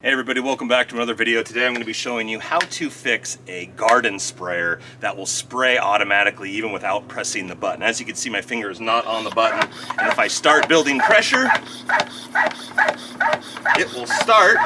Hey everybody, welcome back to another video. Today I'm going to be showing you how to fix a garden sprayer that will spray automatically even without pressing the button. As you can see, my finger is not on the button, and if I start building pressure, it will start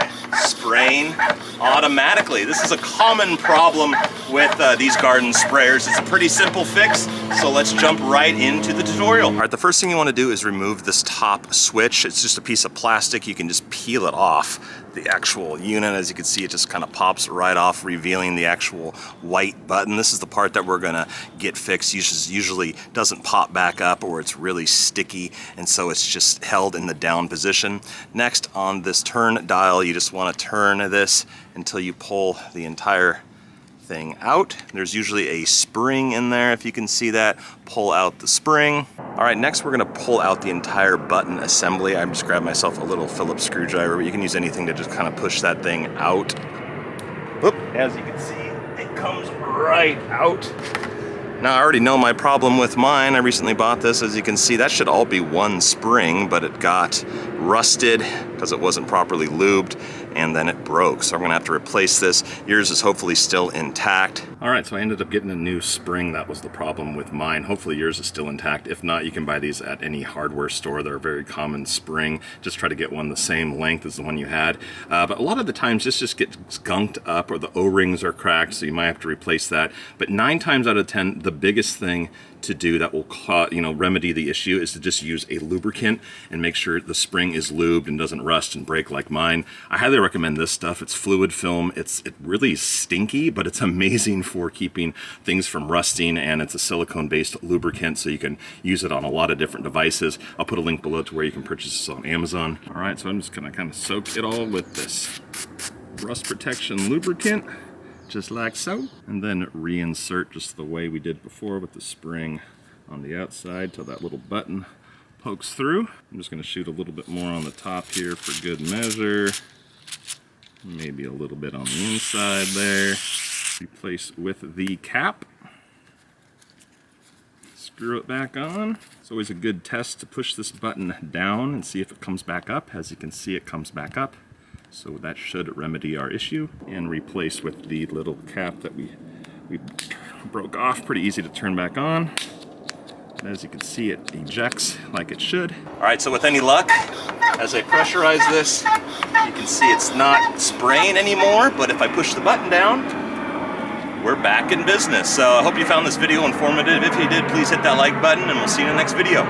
spraying automatically. This is a common problem with these garden sprayers. It's a pretty simple fix, so let's jump right into the tutorial. All right, the first thing you want to do is remove this top switch. It's just a piece of plastic. You can just peel it off the actual unit. As you can see, it just kind of pops right off, revealing the actual white button. This is the part that we're gonna get fixed. Usually doesn't pop back up, or it's really sticky, and so it's just held in the down position. Next, on this turn dial, you just want to turn this until you pull the entire thing out. There's usually a spring in there, if you can see that. Pull out the spring. All right, next we're gonna pull out the entire button assembly. I just grabbed myself a little Phillips screwdriver, but you can use anything to just kind of push that thing out. Whoop. As you can see, it comes right out. Now, I already know my problem with mine. I recently bought this. As you can see, that should all be one spring, but it got rusted because it wasn't properly lubed, and then it broke. So I'm gonna have to replace this. Yours is hopefully still intact. All right, so I ended up getting a new spring. That was the problem with mine. Hopefully yours is still intact. If not, you can buy these at any hardware store. They're a very common spring. Just try to get one the same length as the one you had. But a lot of the times this just gets gunked up, or the O-rings are cracked, so you might have to replace that. But 9 times out of 10, the biggest thing to do that will remedy the issue is to just use a lubricant and make sure the spring is lubed and doesn't rust and break like mine. I highly recommend this stuff. It's fluid film. It's really stinky, but it's amazing for keeping things from rusting, and it's a silicone-based lubricant, so you can use it on a lot of different devices. I'll put a link below to where you can purchase this on Amazon. All right, so I'm just gonna kind of soak it all with this rust protection lubricant, just like so, and then reinsert just the way we did before with the spring on the outside till that little button pokes through. I'm just going to shoot a little bit more on the top here for good measure, maybe a little bit on the inside there. Replace with the cap, screw it back on. It's always a good test to push this button down and see if it comes back up. As you can see, it comes back up. So that should remedy our issue, and replace with the little cap that we broke off. Pretty easy to turn back on. And as you can see, it ejects like it should. All right, so with any luck, as I pressurize this, you can see it's not spraying anymore, but if I push the button down, we're back in business. So I hope you found this video informative. If you did, please hit that like button, and we'll see you in the next video.